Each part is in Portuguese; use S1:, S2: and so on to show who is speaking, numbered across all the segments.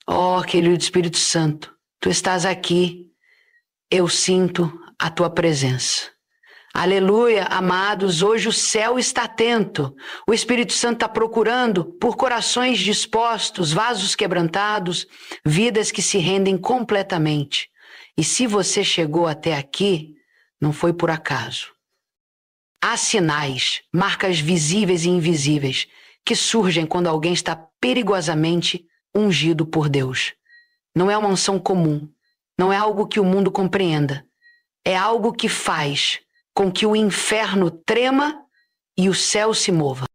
S1: Oh, querido Espírito Santo, tu estás aqui. Eu sinto a tua presença. Aleluia, amados, hoje o céu está atento. O Espírito Santo está procurando por corações dispostos, vasos quebrantados, vidas que se rendem completamente. E se você chegou até aqui, não foi por acaso. Há sinais, marcas visíveis e invisíveis, que surgem quando alguém está perigosamente ungido por Deus. Não é uma unção comum, não é algo que o mundo compreenda. É algo que faz com que o inferno trema e o céu se mova.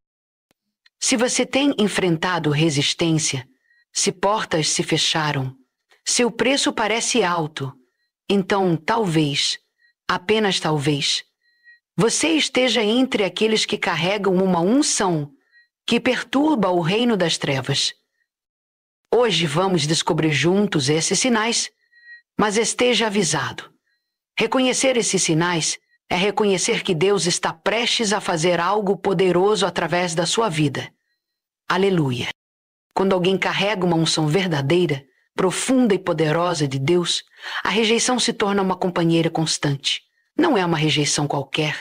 S1: Se você tem enfrentado resistência, se portas se fecharam, se o preço parece alto, então talvez, apenas talvez, você esteja entre aqueles que carregam uma unção que perturba o reino das trevas. Hoje vamos descobrir juntos esses sinais, mas esteja avisado. Reconhecer esses sinais é reconhecer que Deus está prestes a fazer algo poderoso através da sua vida. Aleluia! Quando alguém carrega uma unção verdadeira, profunda e poderosa de Deus, a rejeição se torna uma companheira constante. Não é uma rejeição qualquer.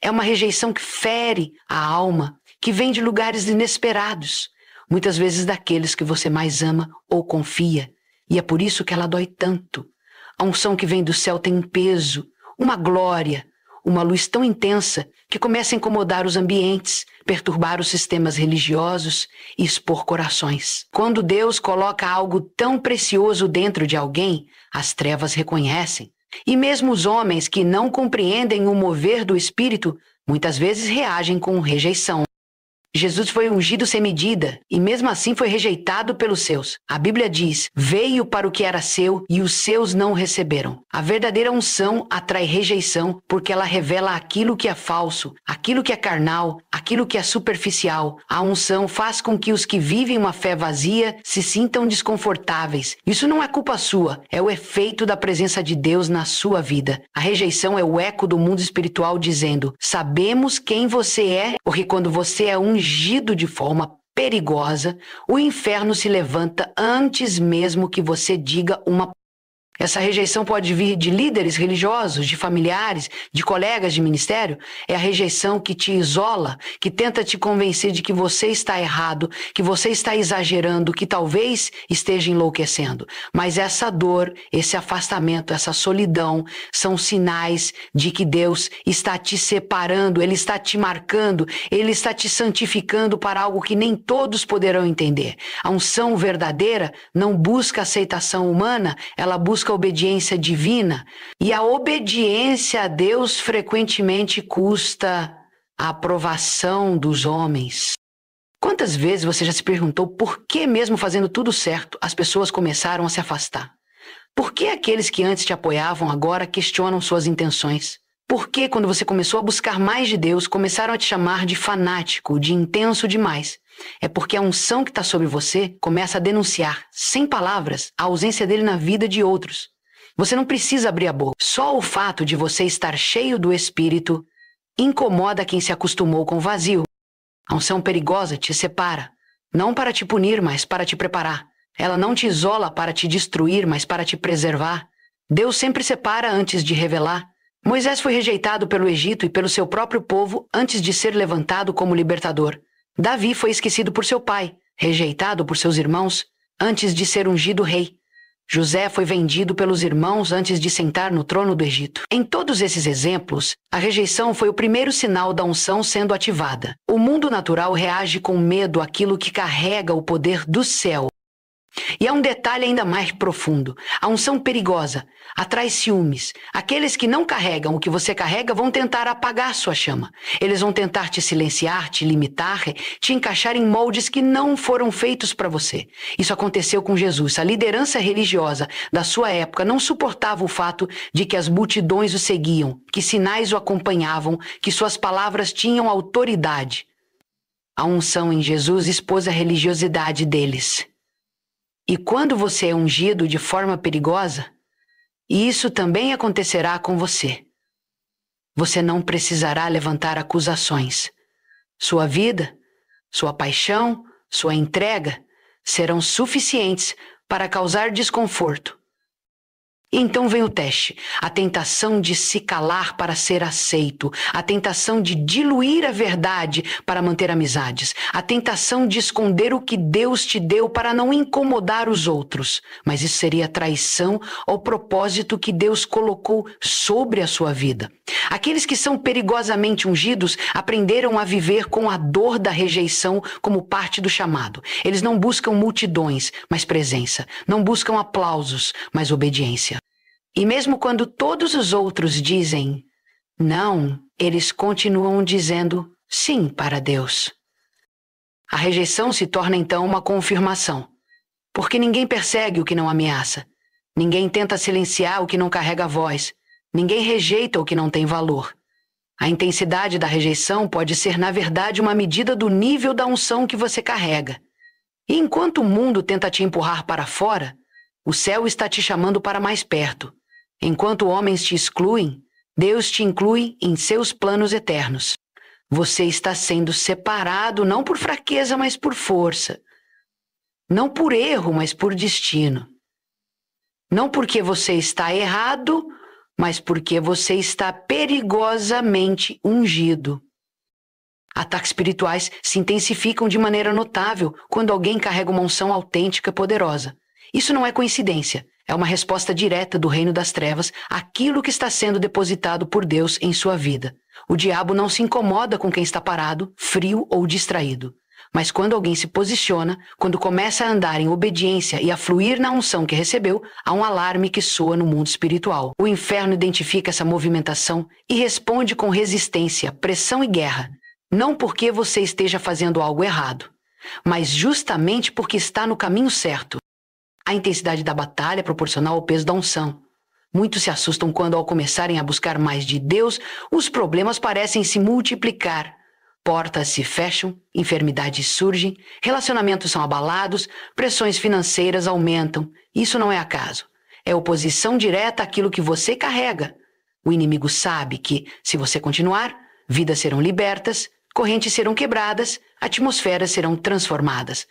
S1: É uma rejeição que fere a alma, que vem de lugares inesperados, muitas vezes daqueles que você mais ama ou confia, e é por isso que ela dói tanto. A unção que vem do céu tem um peso, uma glória, uma luz tão intensa que começa a incomodar os ambientes, perturbar os sistemas religiosos e expor corações. Quando Deus coloca algo tão precioso dentro de alguém, as trevas reconhecem. E mesmo os homens que não compreendem o mover do Espírito, muitas vezes reagem com rejeição. Jesus foi ungido sem medida e mesmo assim foi rejeitado pelos seus. A Bíblia diz, veio para o que era seu e os seus não receberam. A verdadeira unção atrai rejeição porque ela revela aquilo que é falso, aquilo que é carnal, aquilo que é superficial. A unção faz com que os que vivem uma fé vazia se sintam desconfortáveis. Isso não é culpa sua, é o efeito da presença de Deus na sua vida. A rejeição é o eco do mundo espiritual dizendo, sabemos quem você é, porque quando você é ungido de forma perigosa, o inferno se levanta antes mesmo que você diga uma. Essa rejeição pode vir de líderes religiosos, de familiares, de colegas de ministério. É a rejeição que te isola, que tenta te convencer de que você está errado, que você está exagerando, que talvez esteja enlouquecendo. Mas essa dor, esse afastamento, essa solidão são sinais de que Deus está te separando, Ele está te marcando, Ele está te santificando para algo que nem todos poderão entender. A unção verdadeira não busca aceitação humana, ela busca a obediência divina, e a obediência a Deus frequentemente custa a aprovação dos homens. Quantas vezes você já se perguntou por que mesmo fazendo tudo certo, as pessoas começaram a se afastar? Por que aqueles que antes te apoiavam agora questionam suas intenções? Por que quando você começou a buscar mais de Deus, começaram a te chamar de fanático, de intenso demais? É porque a unção que está sobre você começa a denunciar, sem palavras, a ausência dele na vida de outros. Você não precisa abrir a boca. Só o fato de você estar cheio do Espírito incomoda quem se acostumou com o vazio. A unção perigosa te separa, não para te punir, mas para te preparar. Ela não te isola para te destruir, mas para te preservar. Deus sempre separa antes de revelar. Moisés foi rejeitado pelo Egito e pelo seu próprio povo antes de ser levantado como libertador. Davi foi esquecido por seu pai, rejeitado por seus irmãos, antes de ser ungido rei. José foi vendido pelos irmãos antes de sentar no trono do Egito. Em todos esses exemplos, a rejeição foi o primeiro sinal da unção sendo ativada. O mundo natural reage com medo àquilo que carrega o poder do céu. E há um detalhe ainda mais profundo. A unção perigosa atrai ciúmes. Aqueles que não carregam o que você carrega vão tentar apagar sua chama. Eles vão tentar te silenciar, te limitar, te encaixar em moldes que não foram feitos para você. Isso aconteceu com Jesus. A liderança religiosa da sua época não suportava o fato de que as multidões o seguiam, que sinais o acompanhavam, que suas palavras tinham autoridade. A unção em Jesus expôs a religiosidade deles. E quando você é ungido de forma perigosa, isso também acontecerá com você. Você não precisará levantar acusações. Sua vida, sua paixão, sua entrega serão suficientes para causar desconforto. E então vem o teste, a tentação de se calar para ser aceito, a tentação de diluir a verdade para manter amizades, a tentação de esconder o que Deus te deu para não incomodar os outros. Mas isso seria traição ao propósito que Deus colocou sobre a sua vida. Aqueles que são perigosamente ungidos aprenderam a viver com a dor da rejeição como parte do chamado. Eles não buscam multidões, mas presença. Não buscam aplausos, mas obediência. E mesmo quando todos os outros dizem não, eles continuam dizendo sim para Deus. A rejeição se torna então uma confirmação, porque ninguém persegue o que não ameaça, ninguém tenta silenciar o que não carrega voz, ninguém rejeita o que não tem valor. A intensidade da rejeição pode ser, na verdade, uma medida do nível da unção que você carrega. E enquanto o mundo tenta te empurrar para fora, o céu está te chamando para mais perto. Enquanto homens te excluem, Deus te inclui em seus planos eternos. Você está sendo separado não por fraqueza, mas por força. Não por erro, mas por destino. Não porque você está errado, mas porque você está perigosamente ungido. Ataques espirituais se intensificam de maneira notável quando alguém carrega uma unção autêntica e poderosa. Isso não é coincidência. É uma resposta direta do reino das trevas àquilo que está sendo depositado por Deus em sua vida. O diabo não se incomoda com quem está parado, frio ou distraído. Mas quando alguém se posiciona, quando começa a andar em obediência e a fluir na unção que recebeu, há um alarme que soa no mundo espiritual. O inferno identifica essa movimentação e responde com resistência, pressão e guerra. Não porque você esteja fazendo algo errado, mas justamente porque está no caminho certo. A intensidade da batalha é proporcional ao peso da unção. Muitos se assustam quando, ao começarem a buscar mais de Deus, os problemas parecem se multiplicar. Portas se fecham, enfermidades surgem, relacionamentos são abalados, pressões financeiras aumentam. Isso não é acaso. É oposição direta àquilo que você carrega. O inimigo sabe que, se você continuar, vidas serão libertas, correntes serão quebradas, atmosferas serão transformadas.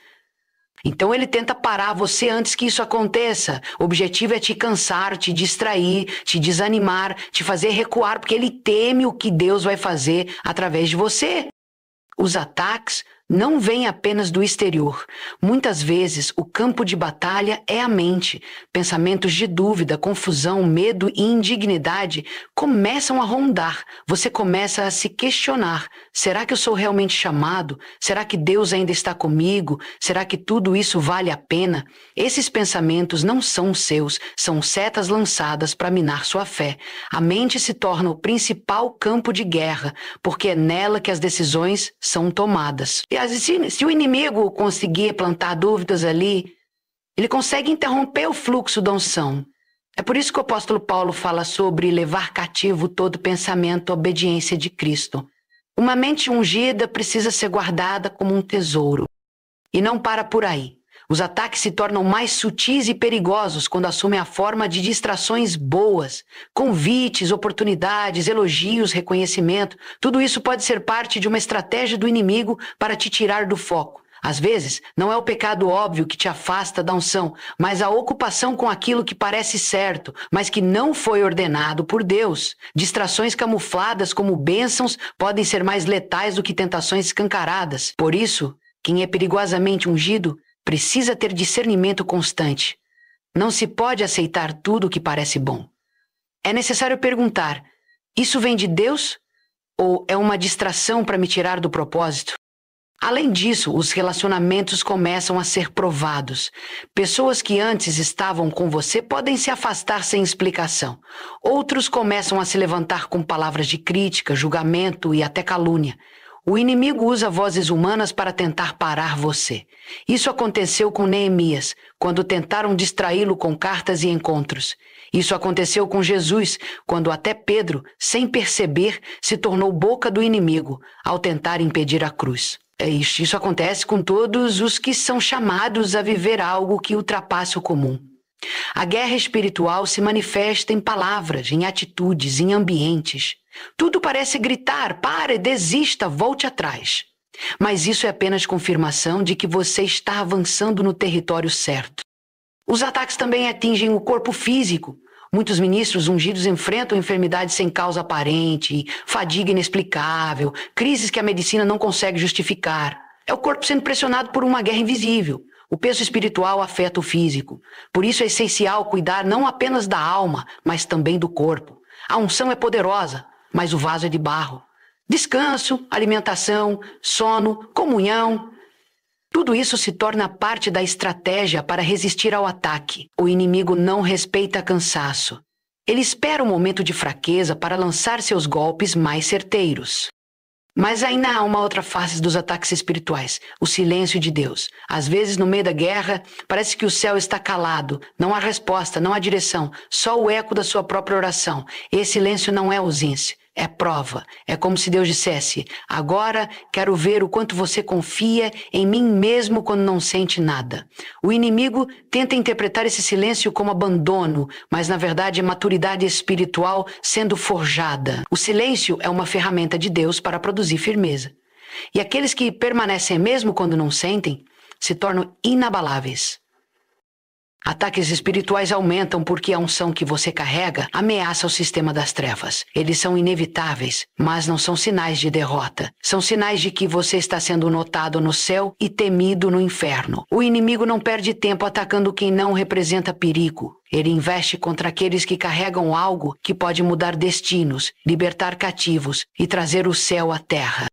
S1: Então ele tenta parar você antes que isso aconteça. O objetivo é te cansar, te distrair, te desanimar, te fazer recuar, porque ele teme o que Deus vai fazer através de você. Os ataques não vêm apenas do exterior. Muitas vezes o campo de batalha é a mente. Pensamentos de dúvida, confusão, medo e indignidade começam a rondar. Você começa a se questionar. Será que eu sou realmente chamado? Será que Deus ainda está comigo? Será que tudo isso vale a pena? Esses pensamentos não são seus, são setas lançadas para minar sua fé. A mente se torna o principal campo de guerra, porque é nela que as decisões são tomadas. E se o inimigo conseguir plantar dúvidas ali, ele consegue interromper o fluxo da unção. É por isso que o apóstolo Paulo fala sobre levar cativo todo pensamento à obediência de Cristo. Uma mente ungida precisa ser guardada como um tesouro. E não para por aí. Os ataques se tornam mais sutis e perigosos quando assumem a forma de distrações boas, convites, oportunidades, elogios, reconhecimento. Tudo isso pode ser parte de uma estratégia do inimigo para te tirar do foco. Às vezes, não é o pecado óbvio que te afasta da unção, mas a ocupação com aquilo que parece certo, mas que não foi ordenado por Deus. Distrações camufladas como bênçãos podem ser mais letais do que tentações escancaradas. Por isso, quem é perigosamente ungido precisa ter discernimento constante. Não se pode aceitar tudo o que parece bom. É necessário perguntar: isso vem de Deus ou é uma distração para me tirar do propósito? Além disso, os relacionamentos começam a ser provados. Pessoas que antes estavam com você podem se afastar sem explicação. Outros começam a se levantar com palavras de crítica, julgamento e até calúnia. O inimigo usa vozes humanas para tentar parar você. Isso aconteceu com Neemias, quando tentaram distraí-lo com cartas e encontros. Isso aconteceu com Jesus, quando até Pedro, sem perceber, se tornou boca do inimigo, ao tentar impedir a cruz. Isso acontece com todos os que são chamados a viver algo que ultrapassa o comum. A guerra espiritual se manifesta em palavras, em atitudes, em ambientes. Tudo parece gritar: pare, desista, volte atrás. Mas isso é apenas confirmação de que você está avançando no território certo. Os ataques também atingem o corpo físico. Muitos ministros ungidos enfrentam enfermidades sem causa aparente, fadiga inexplicável, crises que a medicina não consegue justificar. É o corpo sendo pressionado por uma guerra invisível. O peso espiritual afeta o físico. Por isso é essencial cuidar não apenas da alma, mas também do corpo. A unção é poderosa, mas o vaso é de barro. Descanso, alimentação, sono, comunhão. Tudo isso se torna parte da estratégia para resistir ao ataque. O inimigo não respeita cansaço. Ele espera um momento de fraqueza para lançar seus golpes mais certeiros. Mas ainda há uma outra face dos ataques espirituais, o silêncio de Deus. Às vezes, no meio da guerra, parece que o céu está calado, não há resposta, não há direção, só o eco da sua própria oração. Esse silêncio não é ausência, é prova. É como se Deus dissesse: agora quero ver o quanto você confia em mim mesmo quando não sente nada. O inimigo tenta interpretar esse silêncio como abandono, mas na verdade é maturidade espiritual sendo forjada. O silêncio é uma ferramenta de Deus para produzir firmeza. E aqueles que permanecem mesmo quando não sentem, se tornam inabaláveis. Ataques espirituais aumentam porque a unção que você carrega ameaça o sistema das trevas. Eles são inevitáveis, mas não são sinais de derrota. São sinais de que você está sendo notado no céu e temido no inferno. O inimigo não perde tempo atacando quem não representa perigo. Ele investe contra aqueles que carregam algo que pode mudar destinos, libertar cativos e trazer o céu à terra.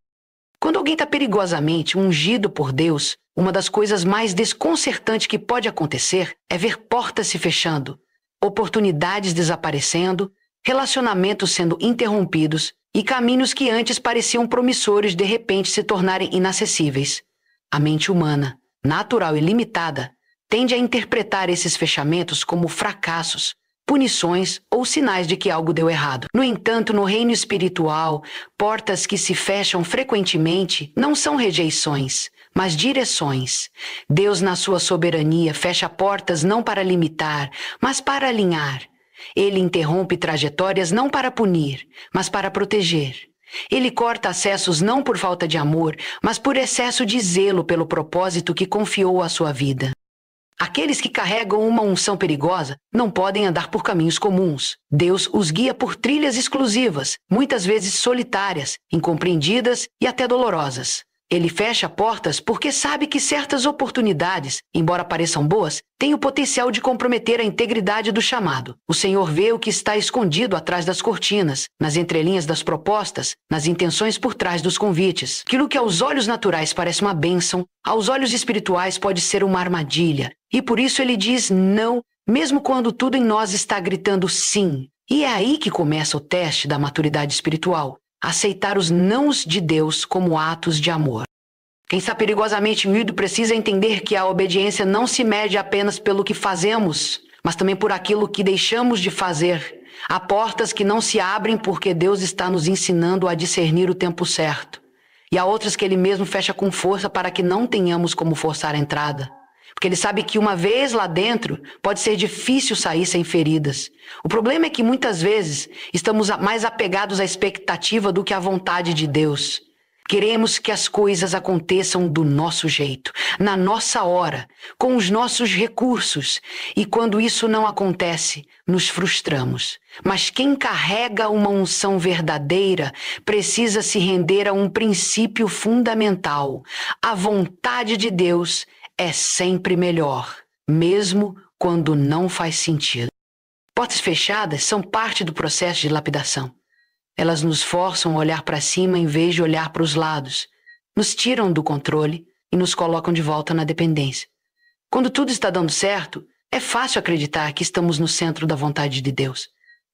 S1: Quando alguém está perigosamente ungido por Deus, uma das coisas mais desconcertantes que pode acontecer é ver portas se fechando, oportunidades desaparecendo, relacionamentos sendo interrompidos e caminhos que antes pareciam promissores de repente se tornarem inacessíveis. A mente humana, natural e limitada, tende a interpretar esses fechamentos como fracassos, punições ou sinais de que algo deu errado. No entanto, no reino espiritual, portas que se fecham frequentemente não são rejeições, mas direções. Deus, na sua soberania, fecha portas não para limitar, mas para alinhar. Ele interrompe trajetórias não para punir, mas para proteger. Ele corta acessos não por falta de amor, mas por excesso de zelo pelo propósito que confiou à sua vida. Aqueles que carregam uma unção perigosa não podem andar por caminhos comuns. Deus os guia por trilhas exclusivas, muitas vezes solitárias, incompreendidas e até dolorosas. Ele fecha portas porque sabe que certas oportunidades, embora pareçam boas, têm o potencial de comprometer a integridade do chamado. O Senhor vê o que está escondido atrás das cortinas, nas entrelinhas das propostas, nas intenções por trás dos convites. Aquilo que aos olhos naturais parece uma bênção, aos olhos espirituais pode ser uma armadilha. E por isso ele diz não, mesmo quando tudo em nós está gritando sim. E é aí que começa o teste da maturidade espiritual. Aceitar os nãos de Deus como atos de amor. Quem está perigosamente unido precisa entender que a obediência não se mede apenas pelo que fazemos, mas também por aquilo que deixamos de fazer. Há portas que não se abrem porque Deus está nos ensinando a discernir o tempo certo. E há outras que Ele mesmo fecha com força para que não tenhamos como forçar a entrada. Porque Ele sabe que uma vez lá dentro, pode ser difícil sair sem feridas. O problema é que muitas vezes estamos mais apegados à expectativa do que à vontade de Deus. Queremos que as coisas aconteçam do nosso jeito, na nossa hora, com os nossos recursos. E quando isso não acontece, nos frustramos. Mas quem carrega uma unção verdadeira precisa se render a um princípio fundamental. A vontade de Deus é sempre melhor, mesmo quando não faz sentido. Portas fechadas são parte do processo de lapidação. Elas nos forçam a olhar para cima em vez de olhar para os lados, nos tiram do controle e nos colocam de volta na dependência. Quando tudo está dando certo, é fácil acreditar que estamos no centro da vontade de Deus.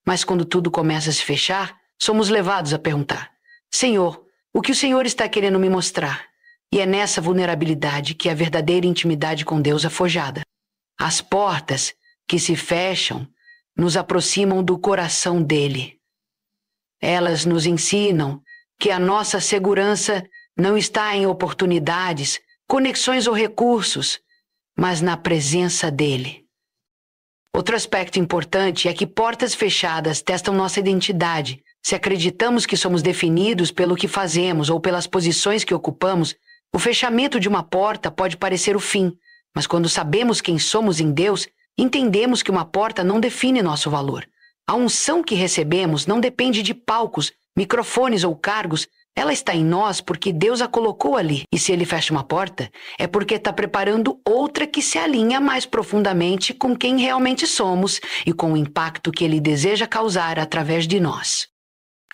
S1: Mas quando tudo começa a se fechar, somos levados a perguntar: Senhor, o que o Senhor está querendo me mostrar? E é nessa vulnerabilidade que a verdadeira intimidade com Deus é forjada. As portas que se fecham nos aproximam do coração dele. Elas nos ensinam que a nossa segurança não está em oportunidades, conexões ou recursos, mas na presença dele. Outro aspecto importante é que portas fechadas testam nossa identidade. Se acreditamos que somos definidos pelo que fazemos ou pelas posições que ocupamos, o fechamento de uma porta pode parecer o fim, mas quando sabemos quem somos em Deus, Entendemos que uma porta não define nosso valor. A unção que recebemos não depende de palcos, microfones ou cargos. Ela está em nós porque Deus a colocou ali. E se Ele fecha uma porta, é porque está preparando outra que se alinha mais profundamente com quem realmente somos e com o impacto que Ele deseja causar através de nós.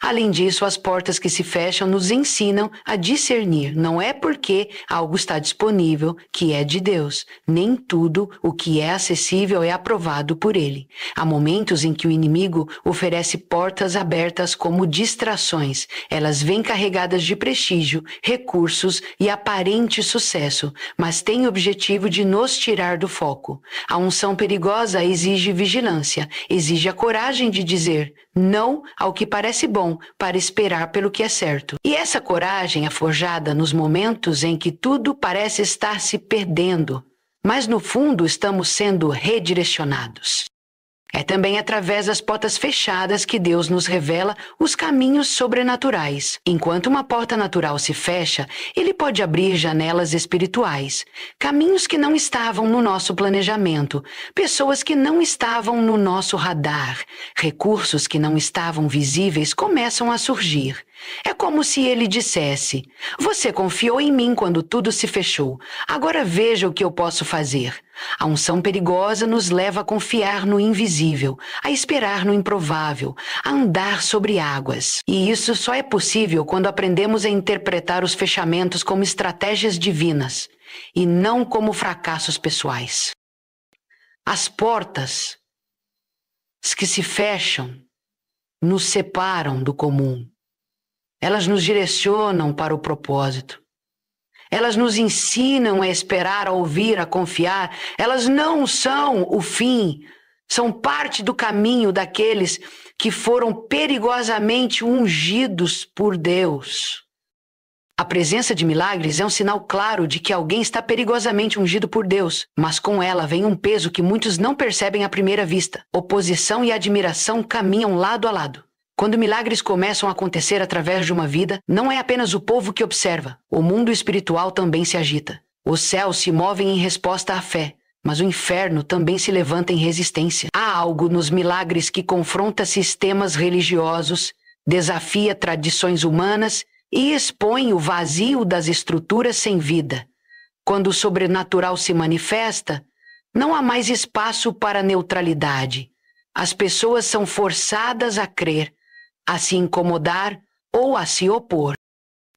S1: Além disso, as portas que se fecham nos ensinam a discernir. Não é porque algo está disponível que é de Deus. Nem tudo o que é acessível é aprovado por Ele. Há momentos em que o inimigo oferece portas abertas como distrações. Elas vêm carregadas de prestígio, recursos e aparente sucesso, mas têm o objetivo de nos tirar do foco. A unção perigosa exige vigilância, exige a coragem de dizer não ao que parece bom, para esperar pelo que é certo. E essa coragem é forjada nos momentos em que tudo parece estar se perdendo, mas no fundo estamos sendo redirecionados. É também através das portas fechadas que Deus nos revela os caminhos sobrenaturais. Enquanto uma porta natural se fecha, Ele pode abrir janelas espirituais, caminhos que não estavam no nosso planejamento, pessoas que não estavam no nosso radar, recursos que não estavam visíveis começam a surgir. É como se Ele dissesse: você confiou em mim quando tudo se fechou. Agora veja o que eu posso fazer. A unção perigosa nos leva a confiar no invisível, a esperar no improvável, a andar sobre águas. E isso só é possível quando aprendemos a interpretar os fechamentos como estratégias divinas e não como fracassos pessoais. As portas que se fecham nos separam do comum. Elas nos direcionam para o propósito. Elas nos ensinam a esperar, a ouvir, a confiar. Elas não são o fim, são parte do caminho daqueles que foram perigosamente ungidos por Deus. A presença de milagres é um sinal claro de que alguém está perigosamente ungido por Deus, mas com ela vem um peso que muitos não percebem à primeira vista. Oposição e admiração caminham lado a lado. Quando milagres começam a acontecer através de uma vida, não é apenas o povo que observa. O mundo espiritual também se agita. Os céus se movem em resposta à fé, mas o inferno também se levanta em resistência. Há algo nos milagres que confronta sistemas religiosos, desafia tradições humanas e expõe o vazio das estruturas sem vida. Quando o sobrenatural se manifesta, não há mais espaço para neutralidade. As pessoas são forçadas a crer, a se incomodar ou a se opor.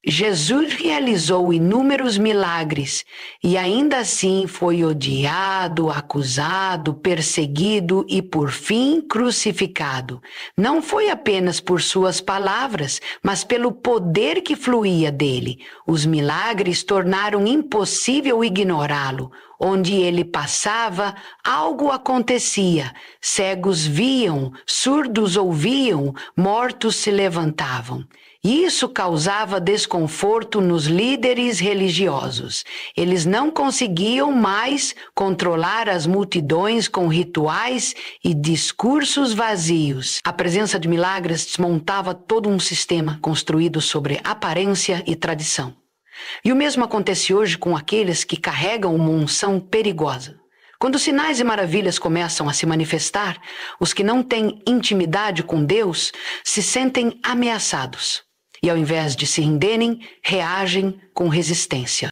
S1: Jesus realizou inúmeros milagres e ainda assim foi odiado, acusado, perseguido e por fim crucificado. Não foi apenas por suas palavras, mas pelo poder que fluía dele. Os milagres tornaram impossível ignorá-lo. Onde ele passava, algo acontecia. Cegos viam, surdos ouviam, mortos se levantavam. Isso causava desconforto nos líderes religiosos. Eles não conseguiam mais controlar as multidões com rituais e discursos vazios. A presença de milagres desmontava todo um sistema construído sobre aparência e tradição. E o mesmo acontece hoje com aqueles que carregam uma unção perigosa. Quando sinais e maravilhas começam a se manifestar, os que não têm intimidade com Deus se sentem ameaçados. E ao invés de se renderem, reagem com resistência.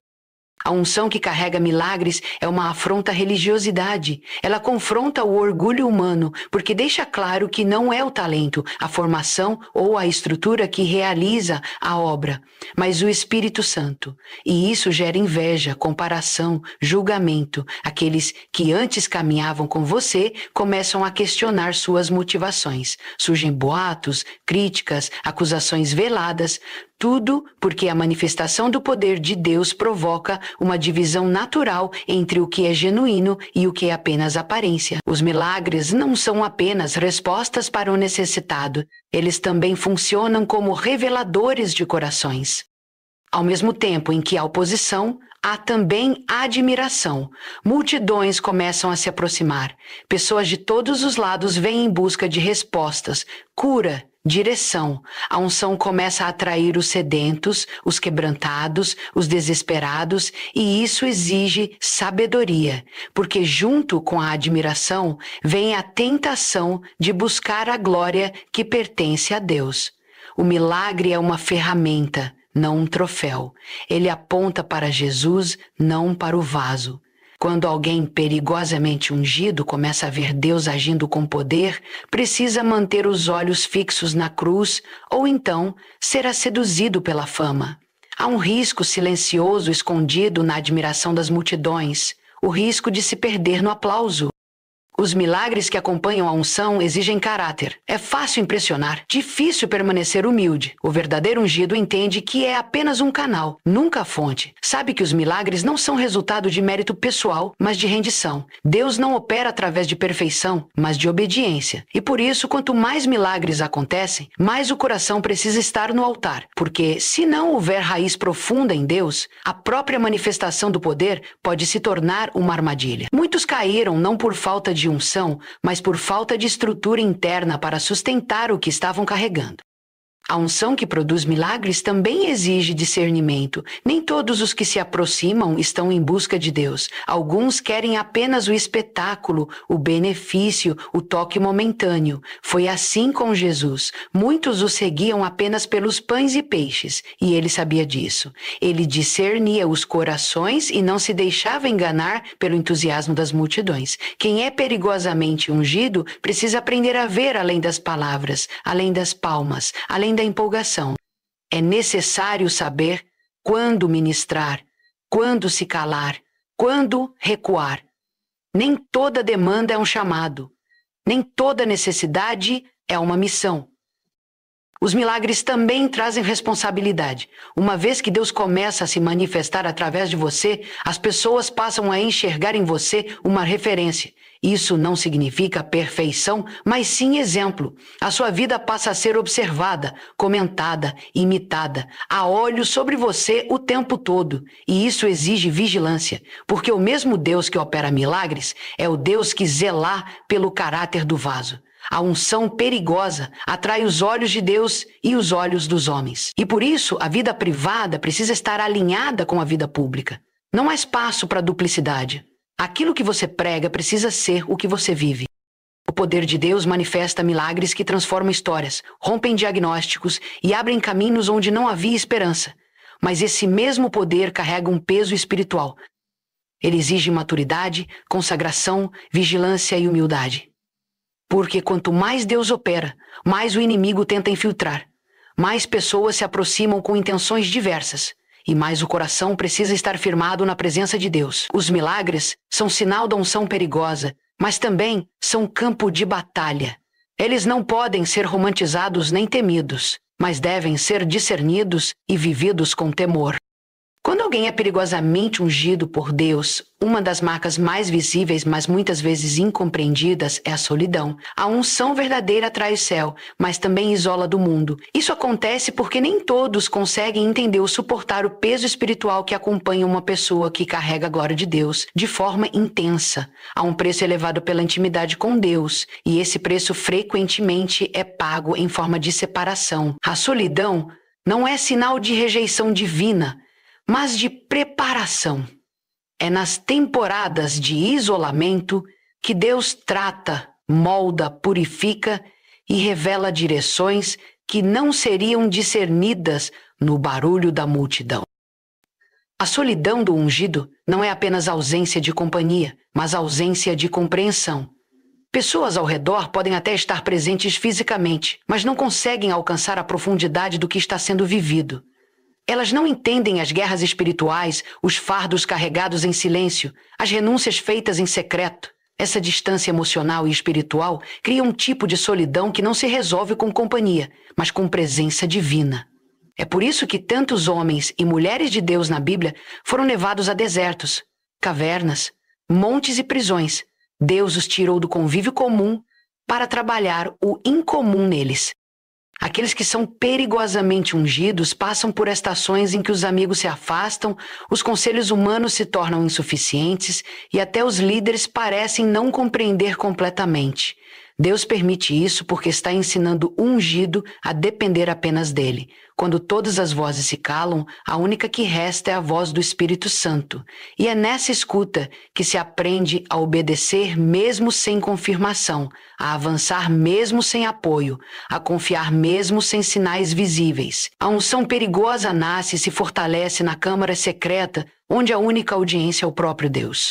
S1: A unção que carrega milagres é uma afronta à religiosidade. Ela confronta o orgulho humano, porque deixa claro que não é o talento, a formação ou a estrutura que realiza a obra, mas o Espírito Santo. E isso gera inveja, comparação, julgamento. Aqueles que antes caminhavam com você começam a questionar suas motivações. Surgem boatos, críticas, acusações veladas. Tudo porque a manifestação do poder de Deus provoca uma divisão natural entre o que é genuíno e o que é apenas aparência. Os milagres não são apenas respostas para o necessitado, eles também funcionam como reveladores de corações. Ao mesmo tempo em que há oposição, há também admiração. Multidões começam a se aproximar. Pessoas de todos os lados vêm em busca de respostas, cura direção. A unção começa a atrair os sedentos, os quebrantados, os desesperados, e isso exige sabedoria, porque junto com a admiração vem a tentação de buscar a glória que pertence a Deus. O milagre é uma ferramenta, não um troféu. Ele aponta para Jesus, não para o vaso. Quando alguém perigosamente ungido começa a ver Deus agindo com poder, precisa manter os olhos fixos na cruz ou então será seduzido pela fama. Há um risco silencioso escondido na admiração das multidões, o risco de se perder no aplauso. Os milagres que acompanham a unção exigem caráter. É fácil impressionar, difícil permanecer humilde. O verdadeiro ungido entende que é apenas um canal, nunca a fonte. Sabe que os milagres não são resultado de mérito pessoal, mas de rendição. Deus não opera através de perfeição, mas de obediência. E por isso, quanto mais milagres acontecem, mais o coração precisa estar no altar. Porque se não houver raiz profunda em Deus, a própria manifestação do poder pode se tornar uma armadilha. Muitos caíram não por falta de unção, mas por falta de estrutura interna para sustentar o que estavam carregando. A unção que produz milagres também exige discernimento. Nem todos os que se aproximam estão em busca de Deus. Alguns querem apenas o espetáculo, o benefício, o toque momentâneo. Foi assim com Jesus. Muitos o seguiam apenas pelos pães e peixes, e ele sabia disso. Ele discernia os corações e não se deixava enganar pelo entusiasmo das multidões. Quem é perigosamente ungido precisa aprender a ver além das palavras, além das palmas, além da empolgação. É necessário saber quando ministrar, quando se calar, quando recuar. Nem toda demanda é um chamado, nem toda necessidade é uma missão. Os milagres também trazem responsabilidade. Uma vez que Deus começa a se manifestar através de você, as pessoas passam a enxergar em você uma referência. Isso não significa perfeição, mas sim exemplo. A sua vida passa a ser observada, comentada, imitada. Há olhos sobre você o tempo todo. E isso exige vigilância, porque o mesmo Deus que opera milagres é o Deus que zela pelo caráter do vaso. A unção perigosa atrai os olhos de Deus e os olhos dos homens. E por isso, a vida privada precisa estar alinhada com a vida pública. Não há espaço para duplicidade. Aquilo que você prega precisa ser o que você vive. O poder de Deus manifesta milagres que transformam histórias, rompem diagnósticos e abrem caminhos onde não havia esperança. Mas esse mesmo poder carrega um peso espiritual. Ele exige maturidade, consagração, vigilância e humildade. Porque quanto mais Deus opera, mais o inimigo tenta infiltrar. Mais pessoas se aproximam com intenções diversas. E mais o coração precisa estar firmado na presença de Deus. Os milagres são sinal da unção perigosa, mas também são campo de batalha. Eles não podem ser romantizados nem temidos, mas devem ser discernidos e vividos com temor. Quando alguém é perigosamente ungido por Deus, uma das marcas mais visíveis, mas muitas vezes incompreendidas, é a solidão. A unção verdadeira atrai o céu, mas também isola do mundo. Isso acontece porque nem todos conseguem entender ou suportar o peso espiritual que acompanha uma pessoa que carrega a glória de Deus de forma intensa. Há um preço elevado pela intimidade com Deus, e esse preço frequentemente é pago em forma de separação. A solidão não é sinal de rejeição divina, mas de preparação. É nas temporadas de isolamento que Deus trata, molda, purifica e revela direções que não seriam discernidas no barulho da multidão. A solidão do ungido não é apenas ausência de companhia, mas ausência de compreensão. Pessoas ao redor podem até estar presentes fisicamente, mas não conseguem alcançar a profundidade do que está sendo vivido. Elas não entendem as guerras espirituais, os fardos carregados em silêncio, as renúncias feitas em secreto. Essa distância emocional e espiritual cria um tipo de solidão que não se resolve com companhia, mas com presença divina. É por isso que tantos homens e mulheres de Deus na Bíblia foram levados a desertos, cavernas, montes e prisões. Deus os tirou do convívio comum para trabalhar o incomum neles. Aqueles que são perigosamente ungidos passam por estações em que os amigos se afastam, os conselhos humanos se tornam insuficientes e até os líderes parecem não compreender completamente. Deus permite isso porque está ensinando o ungido a depender apenas dele. Quando todas as vozes se calam, a única que resta é a voz do Espírito Santo. E é nessa escuta que se aprende a obedecer mesmo sem confirmação, a avançar mesmo sem apoio, a confiar mesmo sem sinais visíveis. A unção perigosa nasce e se fortalece na câmara secreta, onde a única audiência é o próprio Deus.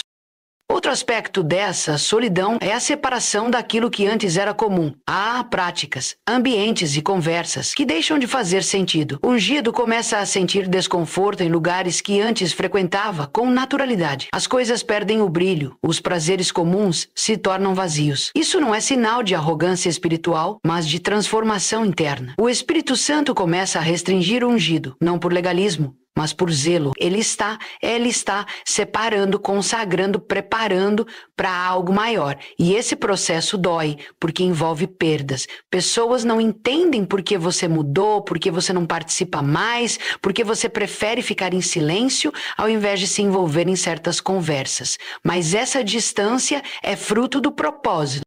S1: Outro aspecto dessa solidão é a separação daquilo que antes era comum. Há práticas, ambientes e conversas que deixam de fazer sentido. O ungido começa a sentir desconforto em lugares que antes frequentava com naturalidade. As coisas perdem o brilho, os prazeres comuns se tornam vazios. Isso não é sinal de arrogância espiritual, mas de transformação interna. O Espírito Santo começa a restringir o ungido, não por legalismo, mas por zelo. Ele está separando, consagrando, preparando para algo maior. E esse processo dói, porque envolve perdas. Pessoas não entendem por que você mudou, por que você não participa mais, por que você prefere ficar em silêncio ao invés de se envolver em certas conversas. Mas essa distância é fruto do propósito.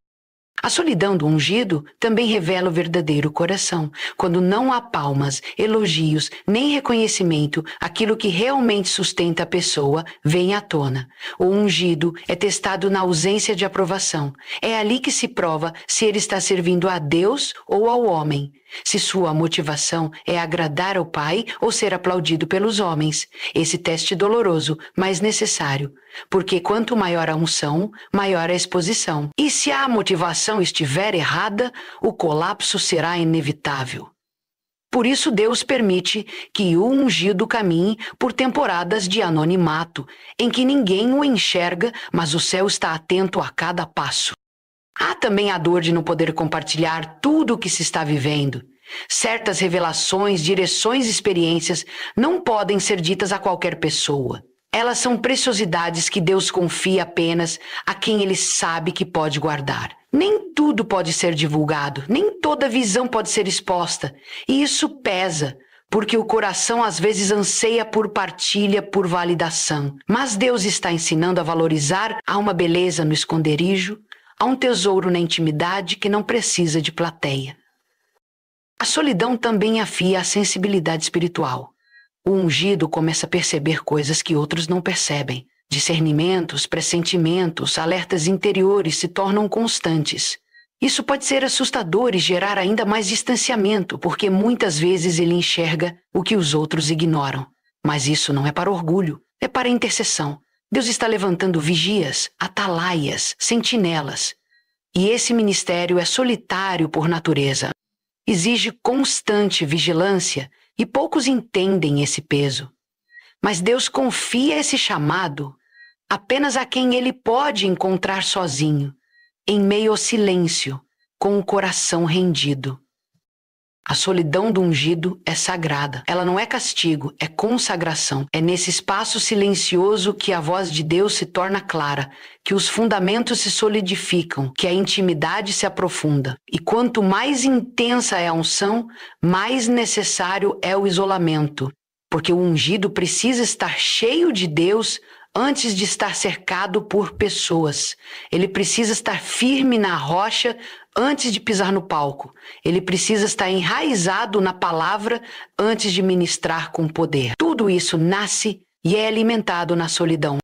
S1: A solidão do ungido também revela o verdadeiro coração. Quando não há palmas, elogios, nem reconhecimento, aquilo que realmente sustenta a pessoa vem à tona. O ungido é testado na ausência de aprovação. É ali que se prova se ele está servindo a Deus ou ao homem. Se sua motivação é agradar ao Pai ou ser aplaudido pelos homens. Esse teste doloroso, mas necessário, porque quanto maior a unção, maior a exposição. E se a motivação estiver errada, o colapso será inevitável. Por isso Deus permite que o ungido caminhe por temporadas de anonimato, em que ninguém o enxerga, mas o céu está atento a cada passo. Há também a dor de não poder compartilhar tudo o que se está vivendo. Certas revelações, direções e experiências não podem ser ditas a qualquer pessoa. Elas são preciosidades que Deus confia apenas a quem Ele sabe que pode guardar. Nem tudo pode ser divulgado, nem toda visão pode ser exposta. E isso pesa, porque o coração às vezes anseia por partilha, por validação. Mas Deus está ensinando a valorizar a uma beleza no esconderijo, há um tesouro na intimidade que não precisa de plateia. A solidão também afia a sensibilidade espiritual. O ungido começa a perceber coisas que outros não percebem. Discernimentos, pressentimentos, alertas interiores se tornam constantes. Isso pode ser assustador e gerar ainda mais distanciamento, porque muitas vezes ele enxerga o que os outros ignoram. Mas isso não é para orgulho, é para intercessão. Deus está levantando vigias, atalaias, sentinelas. E esse ministério é solitário por natureza. Exige constante vigilância e poucos entendem esse peso. Mas Deus confia esse chamado apenas a quem Ele pode encontrar sozinho, em meio ao silêncio, com o coração rendido. A solidão do ungido é sagrada. Ela não é castigo, é consagração. É nesse espaço silencioso que a voz de Deus se torna clara, que os fundamentos se solidificam, que a intimidade se aprofunda. E quanto mais intensa é a unção, mais necessário é o isolamento, porque o ungido precisa estar cheio de Deus antes de estar cercado por pessoas. Ele precisa estar firme na rocha antes de pisar no palco. Ele precisa estar enraizado na palavra antes de ministrar com poder. Tudo isso nasce e é alimentado na solidão.